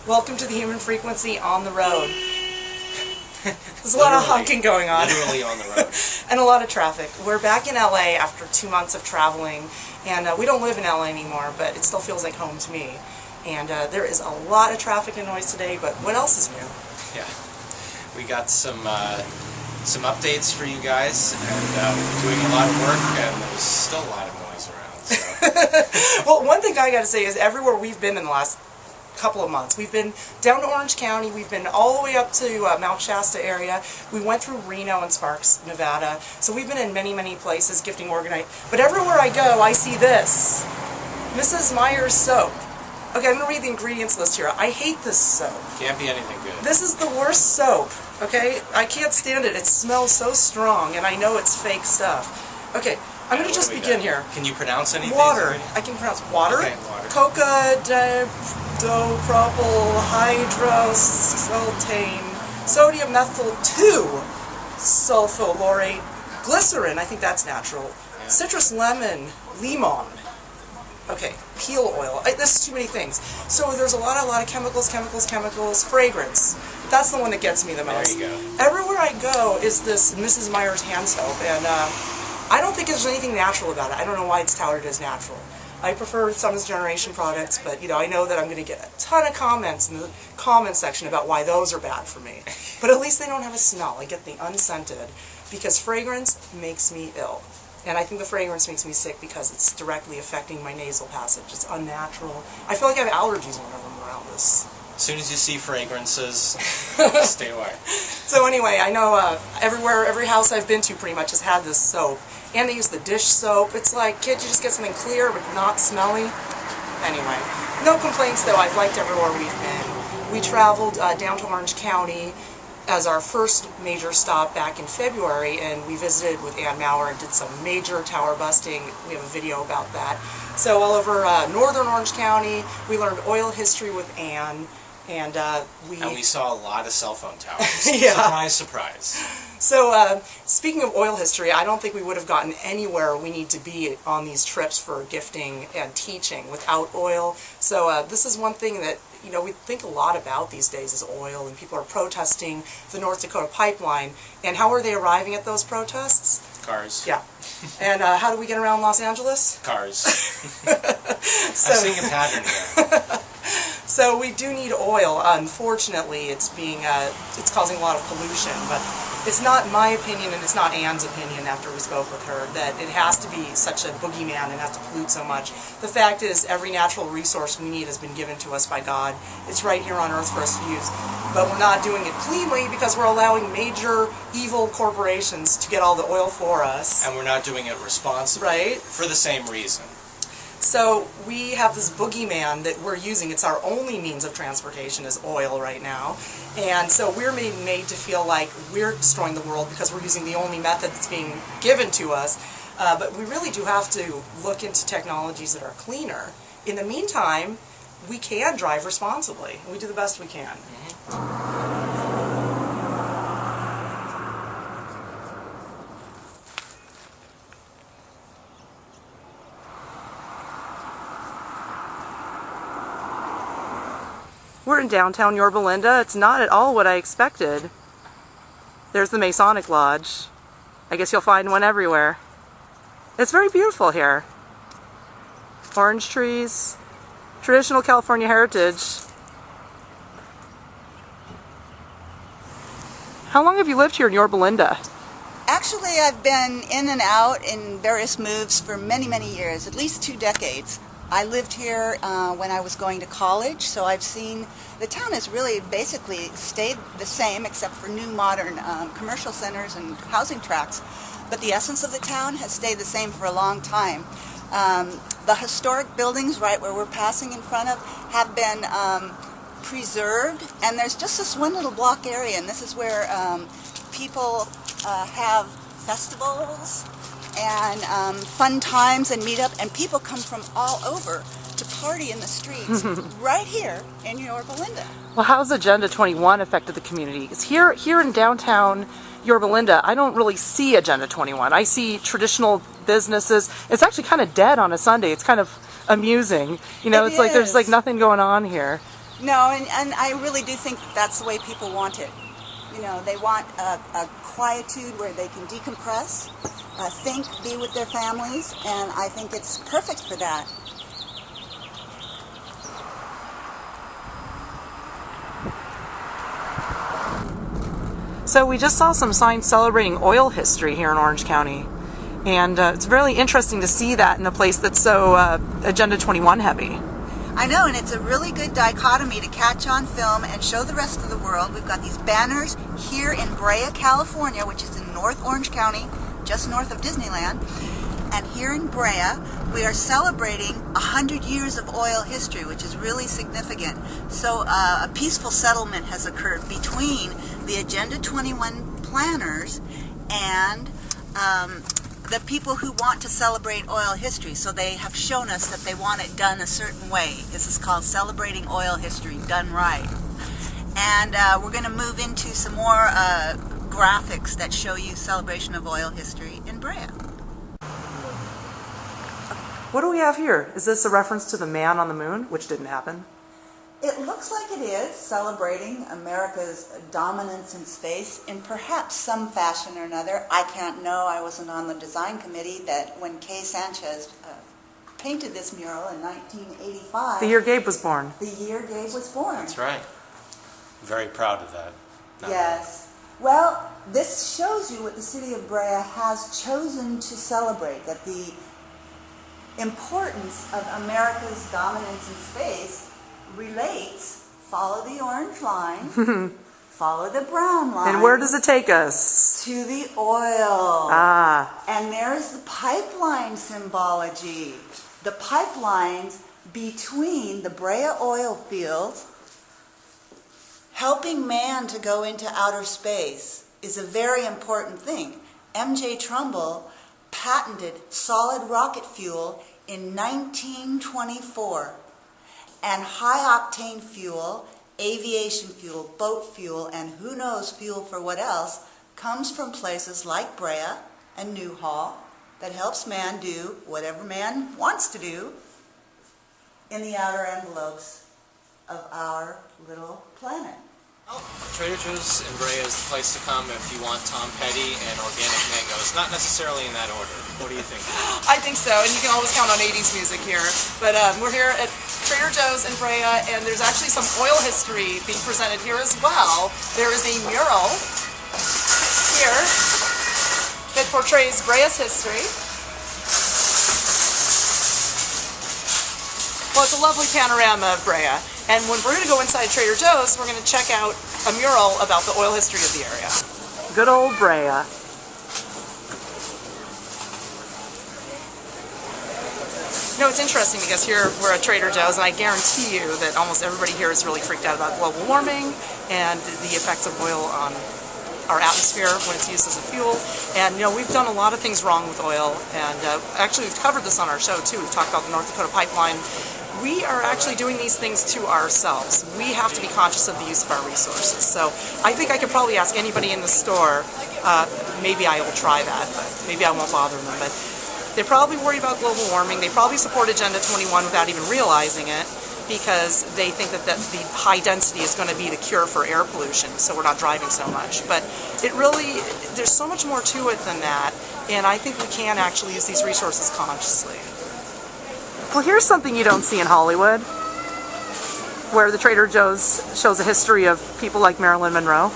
Welcome to the human frequency on the road. There's a lot of honking going on. Literally on the road. And a lot of traffic. We're back in LA after 2 months of traveling, and we don't live in LA anymore, but it still feels like home to me. And there is a lot of traffic and noise today, but what else is new? Yeah. We got some updates for you guys, and doing a lot of work, and there's still a lot of noise around. So. Well, one thing I got to say is everywhere we've been in the last couple of months. We've been down to Orange County, we've been all the way up to Mount Shasta area, we went through Reno and Sparks, Nevada, so we've been in many places gifting organite. But everywhere I go, I see this. Mrs. Meyers soap. Okay, I'm going to read the ingredients list here. I hate this soap. Can't be anything good. This is the worst soap, okay? I can't stand it. It smells so strong, and I know it's fake stuff. Okay, I'm going to just begin here. Can you pronounce anything? Water. I can pronounce water. Okay, water. Coca propyl hydrosultane, sodium methyl 2 sulfolorate, glycerin, I think that's natural, Yeah. citrus lemon, limon. Okay, peel oil. This is too many things. So there's a lot of chemicals, fragrance. That's the one that gets me the most. There you go. Everywhere I go is this Mrs. Meyers hand soap, and I don't think there's anything natural about it. I don't know why it's touted as natural. I prefer Summer's Generation products, but I know that I'm going to get a ton of comments in the comment section about why those are bad for me. But at least they don't have a smell. I get the unscented, because fragrance makes me ill. And I think the fragrance makes me sick because it's directly affecting my nasal passage. It's unnatural. I feel like I have allergies whenever I'm around this. As soon as you see fragrances, stay away. So anyway, I know every house I've been to pretty much has had this soap. And they use the dish soap. It's like, can't you just get something clear but not smelly? Anyway, no complaints though. I've liked everywhere we've been. We traveled down to Orange County as our first major stop back in February, and we visited with Ann Maurer and did some major tower busting. We have a video about that. So all over northern Orange County, we learned oil history with Ann, and we saw a lot of cell phone towers. Yeah. Surprise, surprise. So, speaking of oil history, I don't think we would have gotten anywhere we need to be on these trips for gifting and teaching without oil. So, this is one thing that, we think a lot about these days is oil, and people are protesting the North Dakota pipeline. And how are they arriving at those protests? Cars. Yeah. And how do we get around Los Angeles? Cars. I'm seeing a pattern here. So we do need oil. Unfortunately, it's causing a lot of pollution, but it's not my opinion and it's not Ann's opinion after we spoke with her that it has to be such a boogeyman and has to pollute so much. The fact is every natural resource we need has been given to us by God. It's right here on earth for us to use. But we're not doing it cleanly because we're allowing major evil corporations to get all the oil for us. And we're not doing it responsibly. Right. For the same reason. So we have this boogeyman that we're using. It's our only means of transportation is oil right now. And so we're being made to feel like we're destroying the world because we're using the only method that's being given to us. But we really do have to look into technologies that are cleaner. In the meantime, we can drive responsibly. We do the best we can. We're in downtown Yorba Linda. It's not at all what I expected. There's the Masonic Lodge. I guess you'll find one everywhere. It's very beautiful here. Orange trees, traditional California heritage. How long have you lived here in Yorba Linda? Actually, I've been in and out in various moves for many years, at least 2 decades. I lived here when I was going to college, so I've seen the town has really basically stayed the same except for new modern commercial centers and housing tracts. But the essence of the town has stayed the same for a long time. The historic buildings right where we're passing in front of have been preserved, and there's just this one little block area, and this is where people have festivals and fun times and meet up, and people come from all over to party in the streets right here in Yorba Linda. Well, how's Agenda 21 affected the community? Because here in downtown Yorba Linda, I don't really see Agenda 21. I see traditional businesses. It's actually kind of dead on a Sunday. It's kind of amusing. It's like there's like nothing going on here. No, and I really do think that that's the way people want it. You know, they want a quietude where they can decompress, think, be with their families, and I think it's perfect for that. So we just saw some signs celebrating oil history here in Orange County. And it's really interesting to see that in a place that's so Agenda 21 heavy. I know, and it's a really good dichotomy to catch on film and show the rest of the world. We've got these banners here in Brea, California, which is in North Orange County, just north of Disneyland. And here in Brea, we are celebrating 100 years of oil history, which is really significant. So a peaceful settlement has occurred between the Agenda 21 planners and the people who want to celebrate oil history. So they have shown us that they want it done a certain way. This is called Celebrating Oil History Done Right. And we're going to move into some more graphics that show you celebration of oil history in Brea. What do we have here? Is this a reference to the man on the moon, which didn't happen? It looks like it is celebrating America's dominance in space in perhaps some fashion or another. I can't know. I wasn't on the design committee that when Kay Sanchez painted this mural in 1985. The year Gabe was born. The year Gabe was born. That's right. I'm very proud of that. Yes. Well, this shows you what the city of Brea has chosen to celebrate, that the importance of America's dominance in space relates, follow the orange line, follow the brown line. And where does it take us? To the oil. Ah. And there's the pipeline symbology. The pipelines between the Brea oil fields helping man to go into outer space is a very important thing. M.J. Trumbull patented solid rocket fuel in 1924. And high-octane fuel, aviation fuel, boat fuel, and who knows fuel for what else, comes from places like Brea and Newhall that helps man do whatever man wants to do in the outer envelopes of our little planet. Well, Trader Joe's in Brea is the place to come if you want Tom Petty and organic mangoes. Not necessarily in that order. What do you think? I think so, and you can always count on 80s music here. But we're here at Trader Joe's in Brea, and there's actually some oil history being presented here as well. There is a mural here that portrays Brea's history. Well, it's a lovely panorama of Brea. And when we're going to go inside Trader Joe's, we're going to check out a mural about the oil history of the area. Good old Brea. You know, it's interesting because here we're at Trader Joe's, and I guarantee you that almost everybody here is really freaked out about global warming and the effects of oil on our atmosphere when it's used as a fuel. And, you know, we've done a lot of things wrong with oil, and actually we've covered this on our show, too. We've talked about the North Dakota pipeline. We are actually doing these things to ourselves. We have to be conscious of the use of our resources. So I think I could probably ask anybody in the store, maybe I will try that, but maybe I won't bother them. But they're probably worried about global warming. They probably support Agenda 21 without even realizing it, because they think that the high density is going to be the cure for air pollution, so we're not driving so much. But it really, there's so much more to it than that, and I think we can actually use these resources consciously. Well, here's something you don't see in Hollywood, where the Trader Joe's shows a history of people like Marilyn Monroe.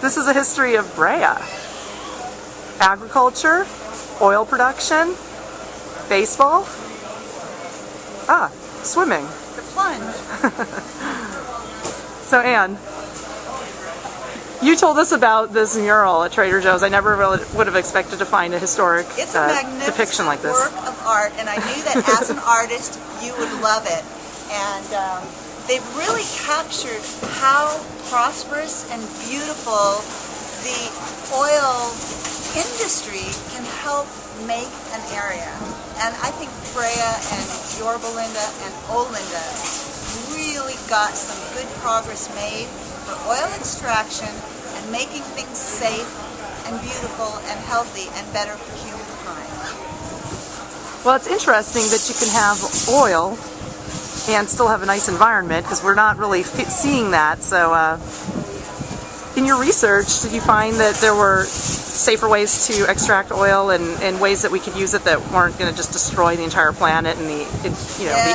This is a history of Brea. Agriculture, oil production, baseball, swimming. The plunge. So, Anne, you told us about this mural at Trader Joe's. I never really would have expected to find a historic It's a magnificent depiction like this. work of art, and I knew that as an artist you would love it. And they've really captured how prosperous and beautiful the oil industry can help make an area. And I think Brea and Yorba and Olinda really got some good progress made for oil extraction and making things safe and beautiful and healthy and better for humankind. Well, it's interesting that you can have oil and still have a nice environment, because we're not really seeing that. So in your research, did you find that there were safer ways to extract oil and ways that we could use it that weren't going to just destroy the entire planet and the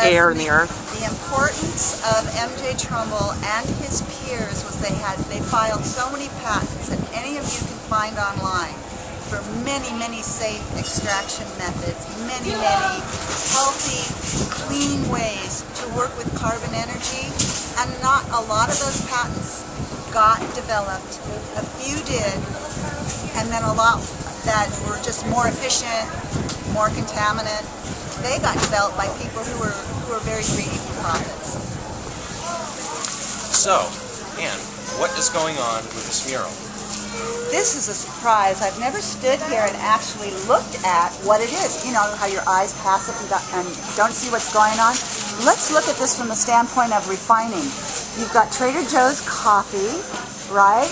air and the earth? The importance of M.J. Trumbull and his peers was they filed so many patents that any of you can find online for many, many safe extraction methods, many, many healthy, clean ways to work with carbon energy, and not a lot of those patents got developed. A few did, and then a lot that were just more efficient, more contaminant, they got developed by people who were very greedy for profits. So, Ann, what is going on with this mural? This is a surprise. I've never stood here and actually looked at what it is. You know how your eyes pass it and don't see what's going on? Let's look at this from the standpoint of refining. You've got Trader Joe's coffee, right,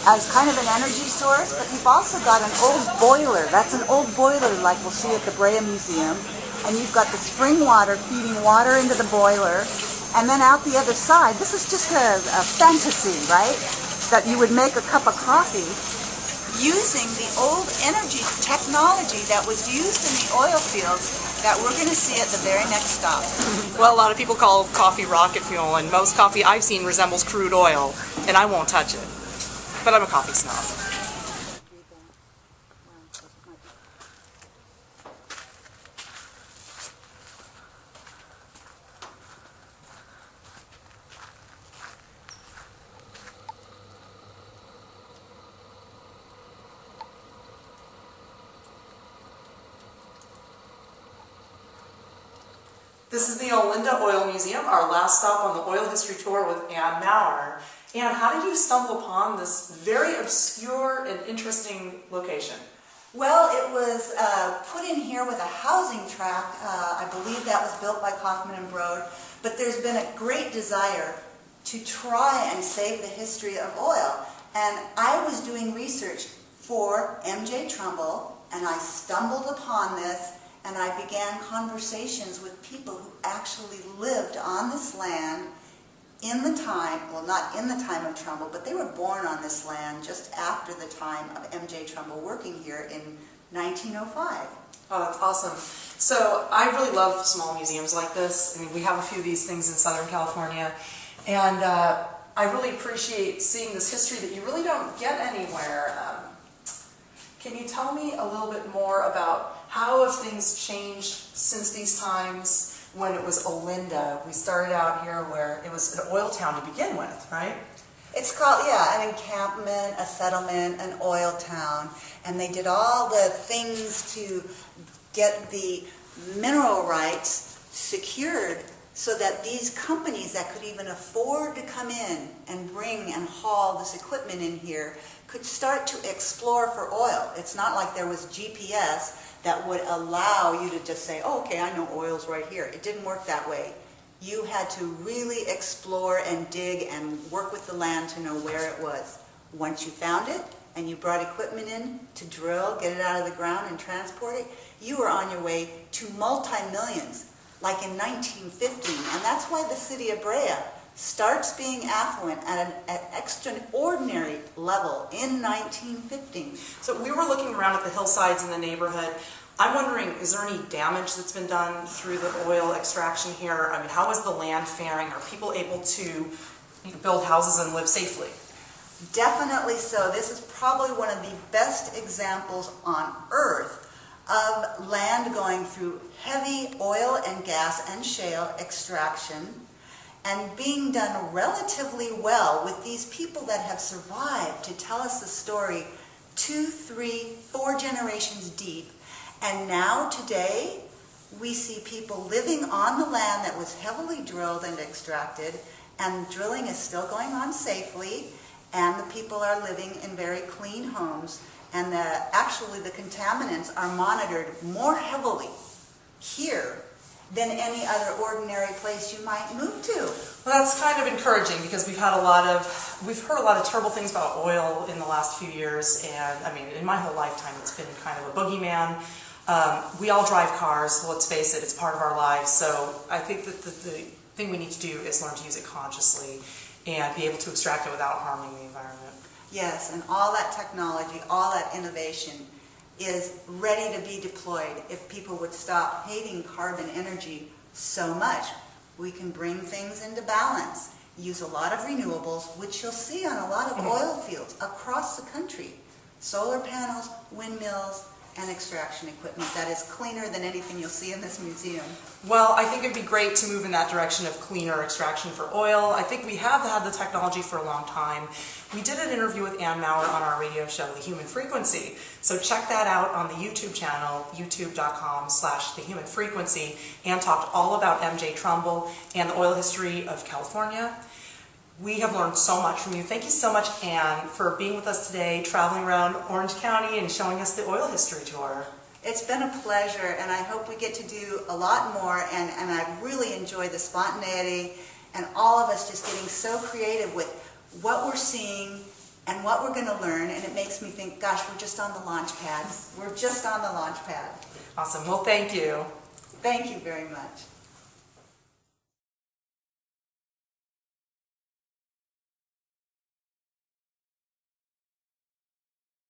as kind of an energy source, but you've also got an old boiler. That's an old boiler like we'll see at the Brea Museum. And you've got the spring water feeding water into the boiler. And then out the other side, this is just a fantasy, right? That you would make a cup of coffee using the old energy technology that was used in the oil fields that we're going to see at the very next stop. Well, a lot of people call coffee rocket fuel, and most coffee I've seen resembles crude oil, and I won't touch it. But I'm a coffee snob. This is the Olinda Oil Museum, our last stop on the oil history tour with Ann Maurer. Ann, how did you stumble upon this very obscure and interesting location? Well, it was put in here with a housing tract. I believe that was built by Kaufman and Broad. But there's been a great desire to try and save the history of oil. And I was doing research for M.J. Trumbull, and I stumbled upon this, and I began conversations with people who actually lived on this land in the time, well, not in the time of Trumbull, but they were born on this land just after the time of M.J. Trumbull working here in 1905. Oh, that's awesome. So I really love small museums like this. I mean, we have a few of these things in Southern California, and I really appreciate seeing this history that you really don't get anywhere. Can you tell me a little bit more about how have things changed since these times when it was Olinda? We started out here where it was an oil town to begin with, right? It's called, yeah, an encampment, a settlement, an oil town. And they did all the things to get the mineral rights secured so that these companies that could even afford to come in and bring and haul this equipment in here could start to explore for oil. It's not like there was GPS that would allow you to just say, oh, okay, I know oil's right here. It didn't work that way. You had to really explore and dig and work with the land to know where it was. Once you found it and you brought equipment in to drill, get it out of the ground and transport it, you were on your way to multi-millions, like in 1915. And that's why the city of Brea starts being affluent at an extraordinary level in 1915. So we were looking around at the hillsides in the neighborhood. I'm wondering, is there any damage that's been done through the oil extraction here? I mean, how is the land faring? Are people able to build houses and live safely? Definitely so. This is probably one of the best examples on Earth of land going through heavy oil and gas and shale extraction and being done relatively well with these people that have survived to tell us the story 2, 3, 4 generations deep. And now today we see people living on the land that was heavily drilled and extracted, and drilling is still going on safely, and the people are living in very clean homes, and actually the contaminants are monitored more heavily here than any other ordinary place you might move to. Well, that's kind of encouraging, because we've heard a lot of terrible things about oil in the last few years, and I mean, in my whole lifetime, it's been kind of a boogeyman. We all drive cars, let's face it, it's part of our lives, so I think that the thing we need to do is learn to use it consciously and be able to extract it without harming the environment. Yes, and all that technology, all that innovation is ready to be deployed if people would stop hating carbon energy so much. We can bring things into balance, use a lot of renewables, which you'll see on a lot of oil fields across the country. Solar panels, windmills, and extraction equipment that is cleaner than anything you'll see in this museum. Well, I think it'd be great to move in that direction of cleaner extraction for oil. I think we have had the technology for a long time. We did an interview with Ann Maurer on our radio show, The Human Frequency. So check that out on the YouTube channel, youtube.com/thehumanfrequency. Ann talked all about MJ Trumbull and the oil history of California. We have learned so much from you. Thank you so much, Ann, for being with us today, traveling around Orange County and showing us the oil history tour. It's been a pleasure, and I hope we get to do a lot more, and I really enjoyed the spontaneity and all of us just getting so creative with what we're seeing and what we're going to learn, and it makes me think, gosh, we're just on the launch pad. We're just on the launch pad. Awesome. Well, thank you. Thank you very much.